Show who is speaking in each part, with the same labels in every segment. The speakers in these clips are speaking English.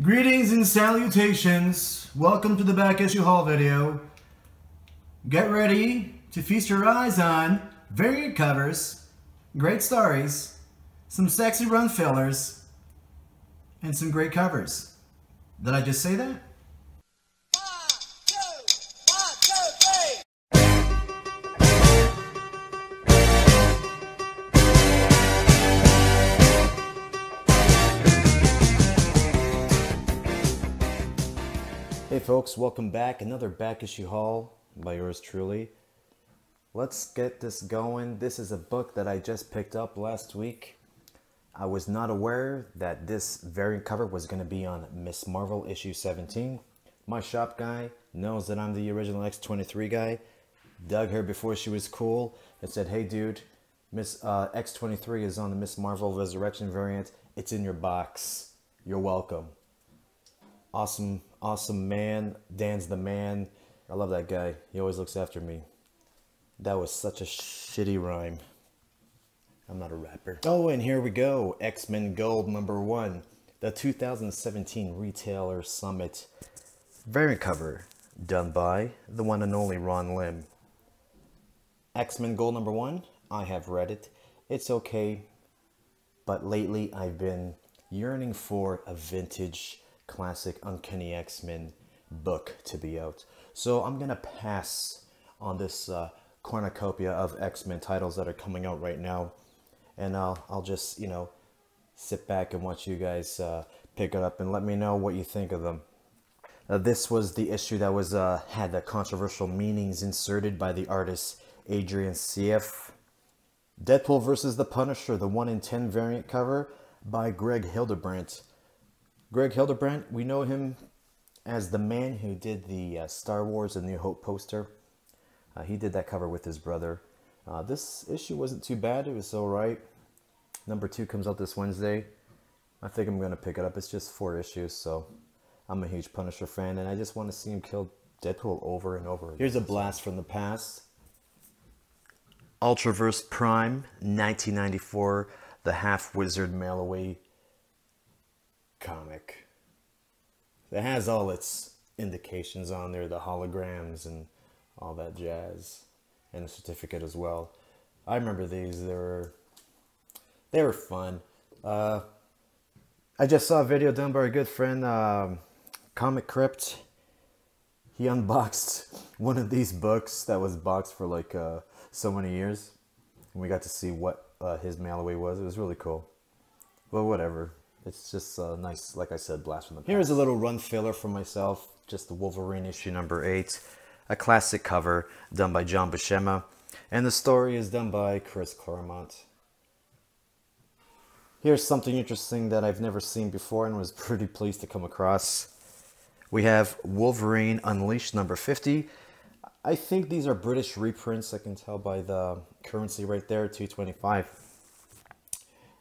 Speaker 1: Greetings and salutations. Welcome to the back issue haul video. Get ready to feast your eyes on variant covers, great stories, some sexy run fillers, and some great covers. Did I just say that? Hey folks, welcome back. Another back issue haul by yours truly. Let's get this going. This is a book that I just picked up last week. I was not aware that this variant cover was going to be on Miss Marvel issue 17. My shop guy knows that I'm the original X-23 guy. Dug her before she was cool and said, hey dude, Miss X-23 is on the Miss Marvel Resurrection variant. It's in your box. You're welcome. Awesome man. Dan's the man. I love that guy. He always looks after me. That was such a shitty rhyme. I'm not a rapper. Oh, and here we go. X-Men Gold #1. The 2017 Retailer Summit variant cover done by the one and only Ron Lim. X-Men Gold #1. I have read it. It's okay. But lately I've been yearning for a vintage classic Uncanny X-Men book to be out. So I'm gonna pass on this cornucopia of X-Men titles that are coming out right now, and I'll just, you know, sit back and watch you guys pick it up and let me know what you think of them. This was the issue that was had the controversial meanings inserted by the artist Adrian CF. Deadpool versus the Punisher, the 1 in 10 variant cover by Greg Hildebrandt. Greg Hildebrandt, we know him as the man who did the Star Wars A New Hope poster. He did that cover with his brother. This issue wasn't too bad. It was alright. #2 comes out this Wednesday. I think I'm going to pick it up. It's just 4 issues, so I'm a huge Punisher fan, and I just want to see him kill Deadpool over and over again. Here's a blast from the past. Ultraverse Prime, 1994, the Half-Wizard Mail-Away comic. It has all its indications on there, the holograms and all that jazz, and a certificate as well. I remember these. They were fun. I just saw a video done by a good friend, Comic Crypt. He unboxed one of these books that was boxed for like so many years, and we got to see what his mail away was. It was really cool. Well, whatever. It's just nice, like I said, blast from the past. Here's a little run filler for myself, just the Wolverine issue #8. A classic cover done by John Buscema, and the story is done by Chris Claremont. Here's something interesting that I've never seen before and was pretty pleased to come across. We have Wolverine Unleashed #50. I think these are British reprints. I can tell by the currency right there, 225.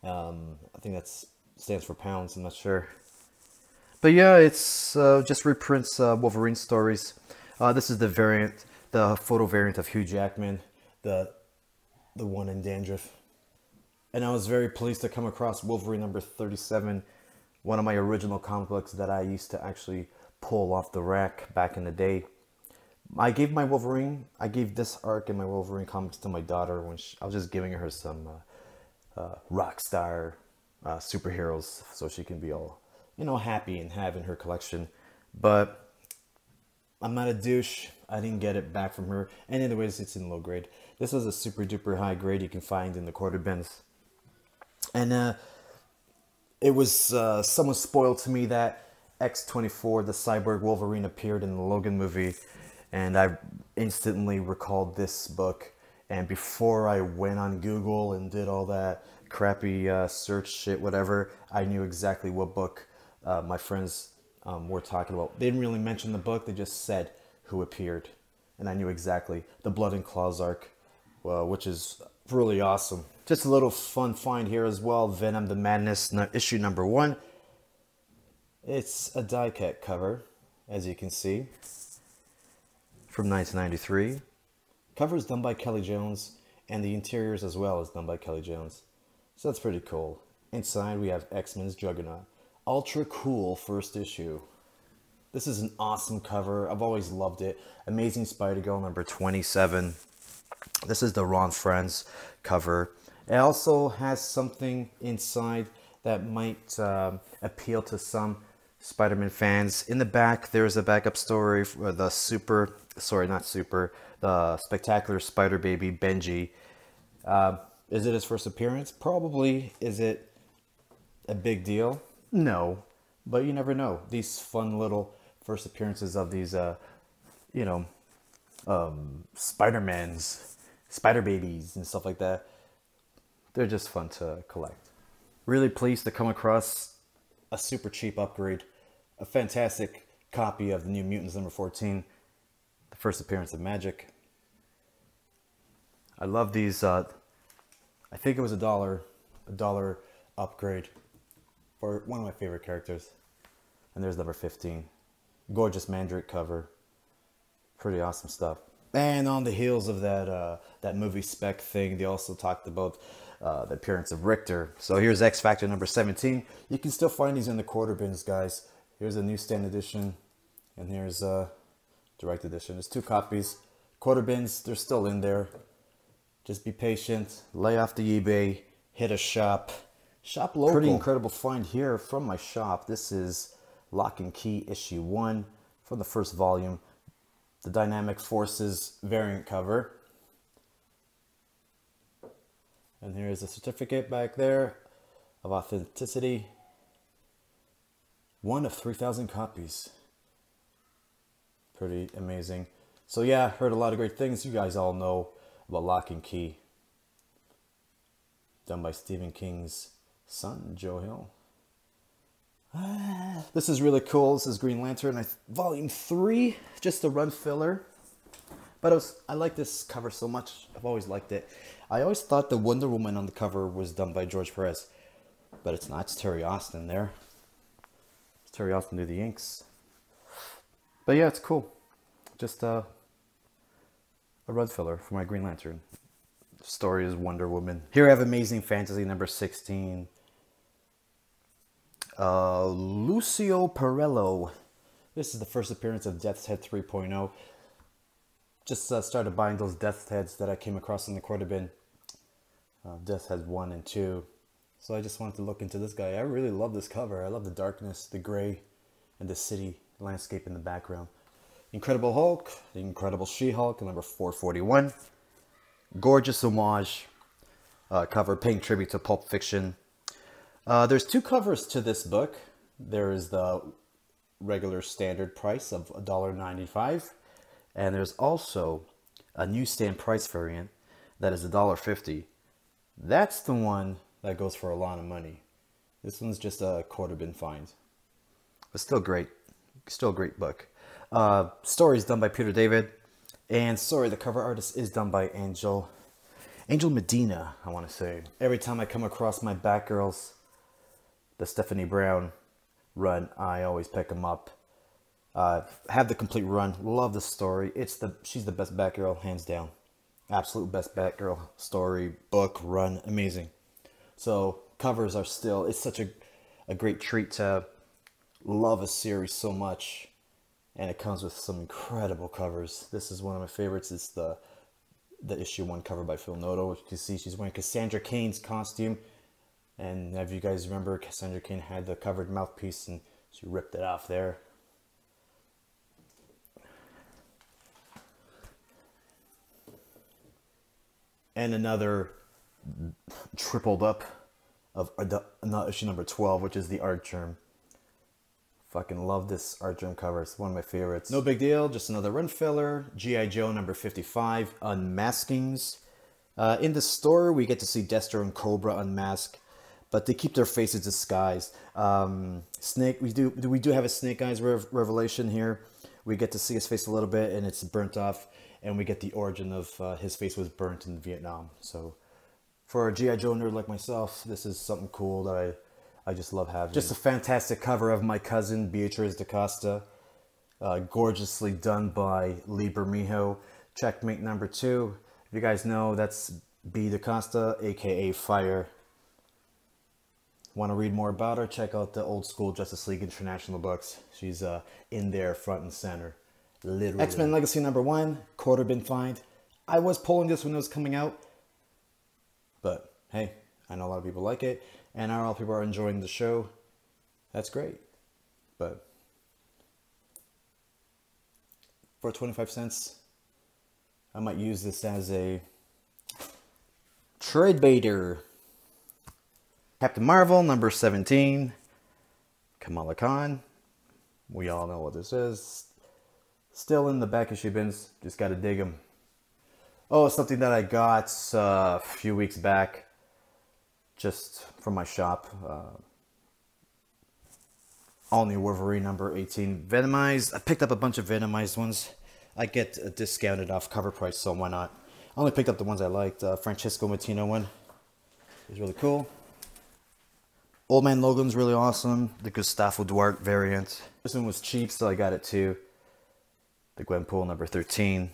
Speaker 1: I think that's stands for pounds, I'm not sure. But yeah, it's just reprints Wolverine stories. This is the variant, the photo variant of Hugh Jackman, the one in dandruff. And I was very pleased to come across Wolverine #37, one of my original comic books that I used to actually pull off the rack back in the day. I gave this arc in my Wolverine comics to my daughter when I was just giving her some rock star superheroes, so she can be all, you know, happy and have in her collection. But I'm not a douche. I didn't get it back from her, and anyways, it's in low grade. This is a super duper high grade you can find in the quarter bins, and it was somewhat spoiled to me that X-24, the Cyborg Wolverine, appeared in the Logan movie, and I instantly recalled this book. And before I went on Google and did all that crappy search shit, whatever, I knew exactly what book my friends were talking about. They didn't really mention the book, they just said who appeared. And I knew exactly. The Blood and Claws arc, which is really awesome. Just a little fun find here as well. Venom the Madness, issue #1. It's a die-cut cover, as you can see, from 1993. Cover is done by Kelly Jones, and the interiors as well is done by Kelly Jones. So that's pretty cool. Inside we have X-Men's Juggernaut, ultra cool first issue. This is an awesome cover. I've always loved it. Amazing Spidey Girl number 27. This is the Ron Friends cover. It also has something inside that might appeal to some Spider-Man fans. In the back, there's a backup story for the the Spectacular Spider Baby, Benji. Is it his first appearance? Probably. Is it a big deal? No. But you never know. These fun little first appearances of these, Spider-Mans, Spider Babies, and stuff like that, they're just fun to collect. Really pleased to come across a super cheap upgrade, a fantastic copy of the New Mutants number 14, the first appearance of Magic. I love these. I think it was $1 upgrade for one of my favorite characters. And there's number 15. Gorgeous Mandrake cover. Pretty awesome stuff. And on the heels of that movie spec thing, they also talked about the appearance of Richter. So here's X Factor number 17. You can still find these in the quarter bins, guys. Here's a newsstand edition, and here's a direct edition. There's 2 copies. Quarter bins, they're still in there. Just be patient. Lay off the eBay. Hit a shop. Shop local. Pretty incredible find here from my shop. This is Lock and Key issue 1 from the first volume. The Dynamic Forces variant cover. And here's a certificate back there of authenticity. 1 of 3,000 copies. Pretty amazing. So yeah, heard a lot of great things. You guys all know about Lock and Key. Done by Stephen King's son, Joe Hill. This is really cool. This is Green Lantern, volume 3, just a run filler. But I like this cover so much. I've always liked it. I always thought the Wonder Woman on the cover was done by George Perez, but it's not. It's Terry Austin there. It's Terry Austin do the inks. But yeah, it's cool. Just a run filler for my Green Lantern. The story is Wonder Woman. Here I have Amazing Fantasy number 16. Lucio Perello. This is the first appearance of Death's Head 3.0. Just started buying those Death's Heads that I came across in the quarter bin. Death's Head 1 and 2. So I just wanted to look into this guy. I really love this cover. I love the darkness, the gray, and the city landscape in the background. Incredible Hulk, the Incredible She-Hulk, number 441. Gorgeous homage cover paying tribute to Pulp Fiction. There's 2 covers to this book. There is the regular standard price of $1.95, and there's also a newsstand price variant that is $1.50. That's the one that goes for a lot of money. This one's just a quarter bin find, but still great. Still a great book. Story is done by Peter David, and sorry, the cover artist is done by Angel Medina, I want to say. Every time I come across my Batgirls, the Stephanie Brown run, I always pick them up. Have the complete run. Love the story. She's the best Batgirl, hands down. Absolute best Batgirl story, book, run, amazing. So covers are still, it's such a great treat to love a series so much. And it comes with some incredible covers. This is one of my favorites. It's the issue 1 cover by Phil Noto. Which you can see she's wearing Cassandra Cain's costume. And if you guys remember, Cassandra Cain had the covered mouthpiece and she ripped it off there. And another tripled up of issue number 12, which is the Art Germ. Fucking love this Art Germ cover. It's one of my favorites. No big deal. Just another run filler. G.I. Joe number 55. Unmaskings. In the store, we get to see Destro and Cobra unmask, but they keep their faces disguised. Snake. We do have a Snake Eyes revelation here. We get to see his face a little bit, and it's burnt off, and we get the origin of his face was burnt in Vietnam. So, for a G.I. Joe nerd like myself, this is something cool that I just love having. Just a fantastic cover of my cousin, Beatriz da Costa. Gorgeously done by Lee Bermejo. Checkmate number 2. If you guys know, that's B da Costa, aka Fire. Want to read more about her? Check out the old school Justice League International books. She's in there front and center. Literally. X-Men Legacy #1, quarter bin find. I was pulling this when it was coming out. But hey, I know a lot of people like it. And not all people are enjoying the show. That's great. But for 25 cents, I might use this as a trade baiter. Captain Marvel #17, Kamala Khan. We all know what this is. Still in the back issue bins, just gotta dig them. Oh, something that I got a few weeks back, just from my shop. All new Wolverine #18, Venomized. I picked up a bunch of Venomized ones. I get discounted off cover price, so why not? I only picked up the ones I liked. Francisco Martino one is really cool. Old Man Logan's really awesome. The Gustavo Duarte variant. This one was cheap, so I got it too. The Gwenpool #13.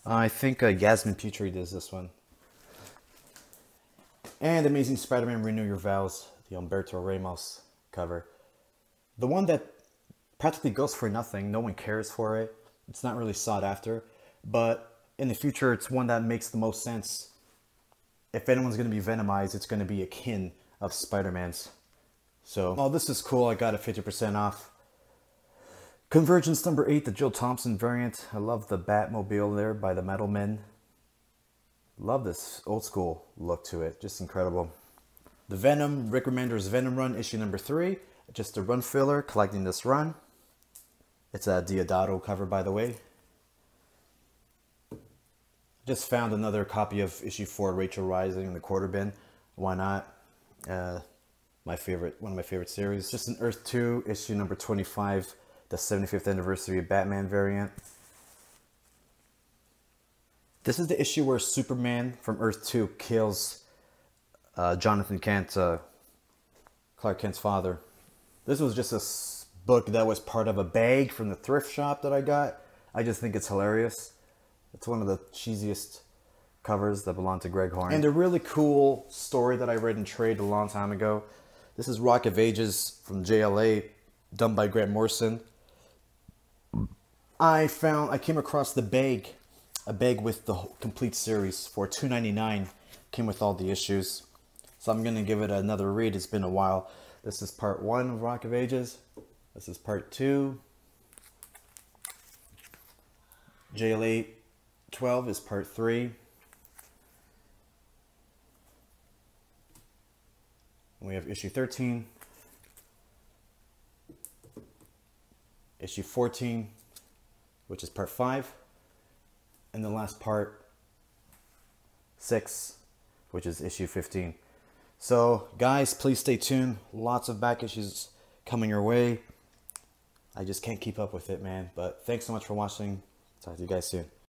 Speaker 1: I think Yasmin Petrie does this one. And Amazing Spider-Man Renew Your Vows, the Humberto Ramos cover. The one that practically goes for nothing. No one cares for it. It's not really sought after. But in the future, it's one that makes the most sense. If anyone's going to be Venomized, it's going to be a kin of Spider-Man's. So, oh, this is cool. I got it 50% off. Convergence #8, the Jill Thompson variant. I love the Batmobile there by the Metal Men. Love this old school look to it. Just incredible. The Venom, Rick Remender's Venom run, issue #3. Just a run filler, collecting this run. It's a Diodato cover, by the way. Just found another copy of issue 4, Rachel Rising, in the quarter bin. Why not? One of my favorite series. Just an Earth 2, issue #25, the 75th anniversary of Batman variant. This is the issue where Superman from Earth 2 kills Jonathan Kent, Clark Kent's father. This was just a book that was part of a bag from the thrift shop that I got. I just think it's hilarious. It's one of the cheesiest covers that belong to Greg Horn. And a really cool story that I read in trade a long time ago. This is Rock of Ages from JLA, done by Grant Morrison. I came across the bag, a bag with the complete series for $2.99. Came with all the issues. So I'm gonna give it another read. It's been a while. This is part 1 of Rock of Ages. This is part 2. JLA 12 is part 3. We have issue 13, issue 14, which is part 5, and the last part 6, which is issue 15. So guys, please stay tuned. Lots of back issues coming your way. I just can't keep up with it, man. But thanks so much for watching. Talk to you guys soon.